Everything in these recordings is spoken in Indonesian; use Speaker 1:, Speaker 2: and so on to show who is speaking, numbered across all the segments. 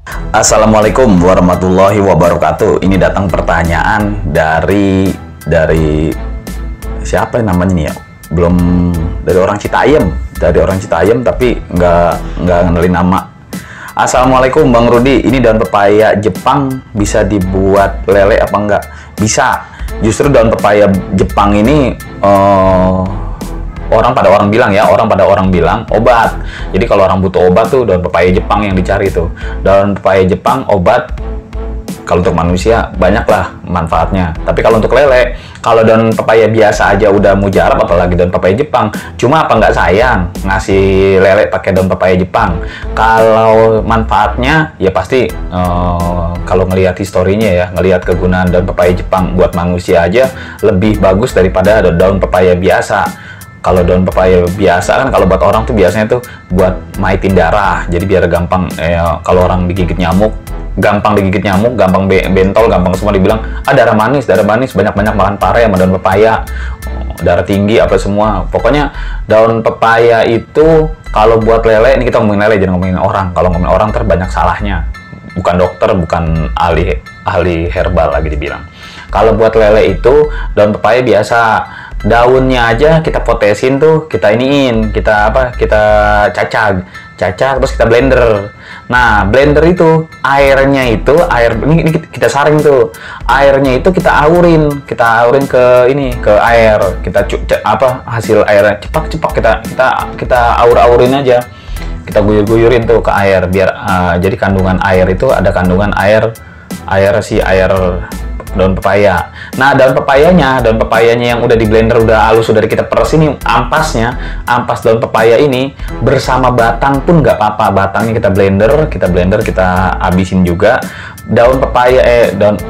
Speaker 1: Assalamualaikum warahmatullahi wabarakatuh. Ini datang pertanyaan dari siapa yang namanya nih ya? Belum dari orang Citayam tapi nggak ngenalin nama. Assalamualaikum Bang Rudi, ini daun pepaya Jepang bisa dibuat lele apa enggak? Bisa. Justru daun pepaya Jepang ini orang pada orang bilang obat. Jadi kalau orang butuh obat tuh daun pepaya Jepang yang dicari tuh. Daun pepaya Jepang obat. Kalau untuk manusia banyak lah manfaatnya. Tapi kalau untuk lele, kalau daun pepaya biasa aja udah mujarab, apalagi daun pepaya Jepang. Cuma apa nggak sayang ngasih lele pakai daun pepaya Jepang? Kalau manfaatnya ya pasti kalau ngelihat historinya ya, ngelihat kegunaan daun pepaya Jepang buat manusia aja lebih bagus daripada daun pepaya biasa. Kalau daun pepaya biasa kan kalau buat orang tuh biasanya tuh buat maitin darah. Jadi biar gampang kalau orang digigit nyamuk, gampang bentol, gampang semua dibilang darah manis, banyak-banyak makan pare sama daun pepaya. Darah tinggi apa semua. Pokoknya daun pepaya itu kalau buat lele, ini kita ngomongin lele jangan ngomongin orang. Kalau ngomongin orang terbanyak salahnya. Bukan dokter, bukan ahli herbal lagi dibilang. Kalau buat lele itu daun pepaya biasa. Daunnya aja kita potesin tuh, kita cacah terus kita blender. Nah, blender itu airnya itu ini kita saring tuh. Airnya itu kita aurin ke air. Kita hasil airnya cepak kita aur-aurin aja. Kita guyur-guyurin tuh ke air biar jadi kandungan air itu ada kandungan air daun pepaya. Nah, daun pepayanya yang udah di blender udah halus, sudah kita peres ini ampas daun pepaya ini bersama batang pun nggak apa-apa. Batangnya kita blender kita habisin juga.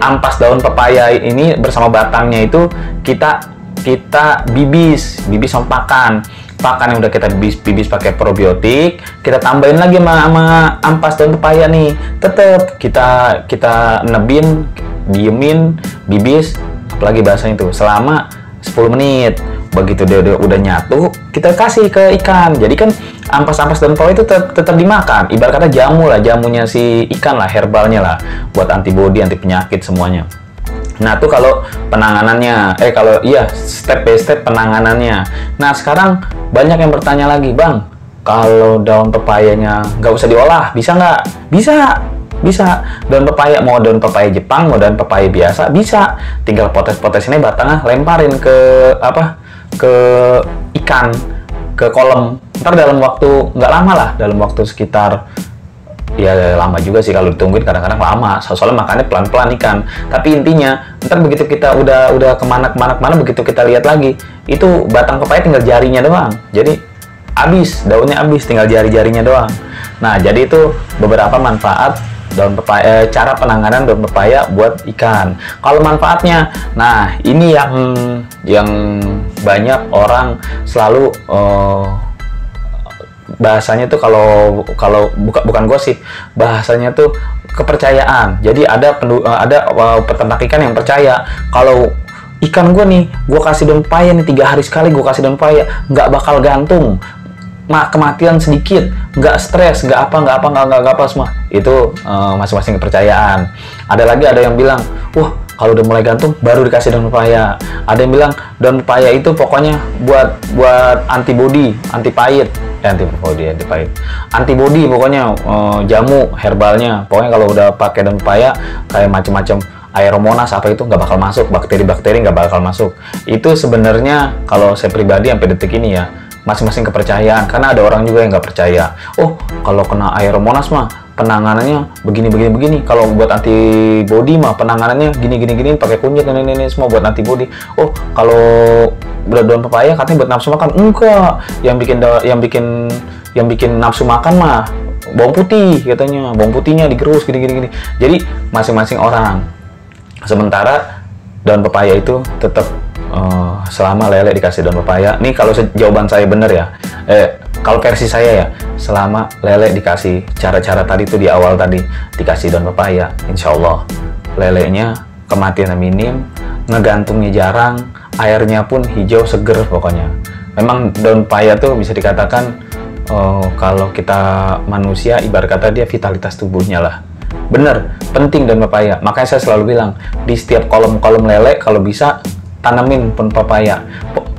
Speaker 1: Ampas daun pepaya ini bersama batangnya itu kita bibis sama pakan yang udah kita bibis pakai probiotik, kita tambahin lagi sama ampas daun pepaya nih. Tetep kita nebin, diemin, bibis, apalagi bahasanya itu selama 10 menit. Begitu dia udah nyatu, kita kasih ke ikan. Jadi kan ampas-ampas daun pepaya itu tetap dimakan. Ibarat kata jamunya si ikan lah, herbalnya lah, buat antibodi, anti penyakit semuanya. Nah, tuh kalau penanganannya, step by step penanganannya. Nah, sekarang banyak yang bertanya lagi, Bang, kalau daun pepayanya nggak usah diolah, bisa nggak? Bisa. Daun pepaya, mau daun pepaya Jepang, mau daun pepaya biasa, bisa. Tinggal potes-potes ini batangnya lemparin ke ikan, ke kolam. Ntar dalam waktu nggak lama lah, dalam waktu sekitar lama juga sih kalau ditungguin, kadang-kadang lama soalnya makannya pelan-pelan ikan. Tapi intinya ntar begitu kita udah kemana begitu kita lihat lagi itu batang pepaya tinggal jarinya doang, jadi daunnya habis, tinggal jari-jarinya doang. Nah, jadi itu beberapa manfaat daun pepaya, cara penanganan daun pepaya buat ikan. Kalau manfaatnya, nah ini yang banyak orang selalu bahasanya tuh kalau bukan gosip, bahasanya tuh kepercayaan. Jadi ada peternak ikan yang percaya kalau ikan gue kasih daun pepaya nih 3 hari sekali, gue kasih daun pepaya nggak bakal gantung, kematian sedikit, nggak stres, nggak apa semua. Itu masing-masing kepercayaan. Ada yang bilang, wah kalau udah mulai gantung baru dikasih daun pepaya. Ada yang bilang daun pepaya itu pokoknya buat antibodi, antipahit, antibodi pokoknya, jamu herbalnya. Pokoknya kalau udah pakai daun pepaya kayak macam-macam Aeromonas apa itu nggak bakal masuk, bakteri-bakteri nggak bakal masuk. Itu sebenarnya kalau saya pribadi sampai detik ini ya, masing-masing kepercayaan. Karena ada orang juga yang nggak percaya. Oh, kalau kena Aeromonas mah penanganannya begini. Kalau buat antibody mah penanganannya gini, pakai kunyit ini semua buat antibody. Oh, kalau daun pepaya katanya buat nafsu makan. Enggak. Yang bikin nafsu makan mah bawang putih katanya. Bawang putihnya digerus gini. Jadi masing-masing orang. Sementara daun pepaya itu tetap selama lele dikasih daun pepaya. Nih kalau jawaban saya bener ya. Kalau versi saya ya, selama lele dikasih cara-cara tadi tuh di awal tadi dikasih daun pepaya, insya Allah lelenya kematian minim, ngegantungnya jarang, airnya pun hijau seger pokoknya. Memang daun pepaya tuh bisa dikatakan kalau kita manusia ibarat kata dia vitalitas tubuhnya lah. Bener, penting daun pepaya. Makanya saya selalu bilang, di setiap kolom-kolom lele kalau bisa tanamin pohon pepaya.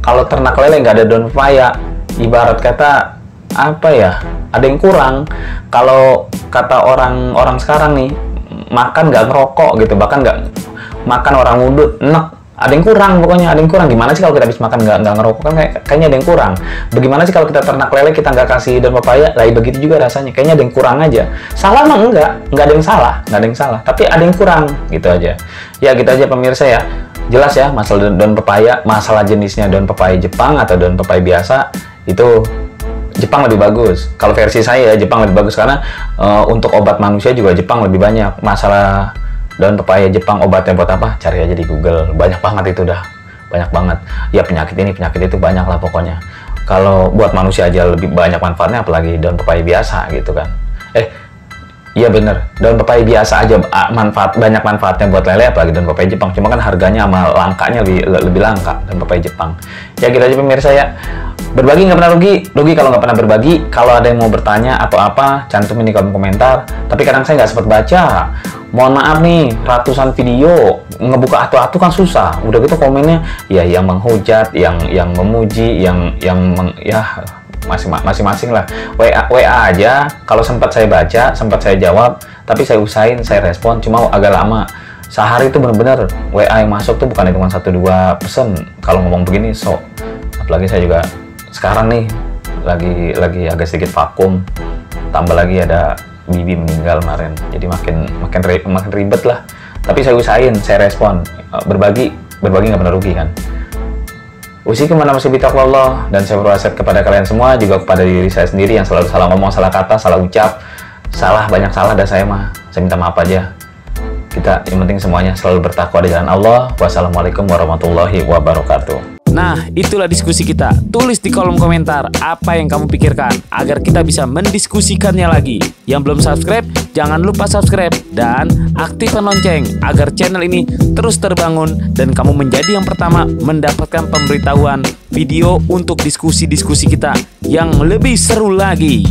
Speaker 1: Kalau ternak lele nggak ada daun pepaya, ibarat kata apa ya? Ada yang kurang. Kalau kata orang sekarang nih, makan nggak ngerokok gitu, bahkan nggak makan orang wudhu, enak. Ada yang kurang, pokoknya ada yang kurang. Gimana sih kalau kita habis makan nggak ngerokok, kan kayaknya ada yang kurang. Bagaimana sih kalau kita ternak lele kita nggak kasih daun pepaya, lah begitu juga rasanya. Kayaknya ada yang kurang aja. Salah mah nggak ada yang salah, nggak ada yang salah. Tapi ada yang kurang, gitu aja. Ya gitu aja pemirsa ya. Jelas ya masalah daun pepaya, masalah jenisnya daun pepaya Jepang atau daun pepaya biasa itu Jepang lebih bagus. Kalau versi saya Jepang lebih bagus karena untuk obat manusia juga Jepang lebih banyak. Masalah daun pepaya Jepang obatnya buat apa? Cari aja di Google. Banyak banget itu dah. Banyak banget. Ya penyakit ini, penyakit itu banyak lah pokoknya. Kalau buat manusia aja lebih banyak manfaatnya apalagi daun pepaya biasa gitu kan. Iya bener. Daun pepaya biasa aja banyak manfaatnya buat lele apalagi daun pepaya Jepang. Cuma kan harganya sama langkanya lebih langka daun pepaya Jepang. Ya gitu aja pemirsa ya. Berbagi nggak pernah rugi kalau nggak pernah berbagi. Kalau ada yang mau bertanya atau apa, cantumin di kolom komentar. Tapi kadang saya nggak sempat baca. Mohon maaf nih, ratusan video ngebuka atu-atu kan susah. Udah gitu komennya ya yang menghujat, yang memuji, ya masing-masing lah. WA aja. Kalau sempat saya baca, sempat saya jawab. Tapi saya usahain, saya respon. Cuma agak lama. Sehari itu bener-bener WA yang masuk tuh bukan cuma 1-2 pesen. Kalau ngomong begini, apalagi saya juga sekarang nih lagi agak sedikit vakum, tambah lagi ada bibi meninggal kemarin, jadi makin ribet lah. Tapi saya usahain, saya respon, berbagi nggak pernah rugi kan. Usikum mana masih bitaqwallah, dan saya berwasiat kepada kalian semua, juga kepada diri saya sendiri yang selalu salah ngomong, salah kata, salah ucap, banyak salah, dan saya minta maaf aja. Kita yang penting semuanya selalu bertakwa di jalan Allah. Wassalamualaikum warahmatullahi wabarakatuh.
Speaker 2: Nah, itulah diskusi kita. Tulis di kolom komentar apa yang kamu pikirkan agar kita bisa mendiskusikannya lagi. Yang belum subscribe, jangan lupa subscribe dan aktifkan lonceng agar channel ini terus terbangun dan kamu menjadi yang pertama mendapatkan pemberitahuan video untuk diskusi-diskusi kita yang lebih seru lagi.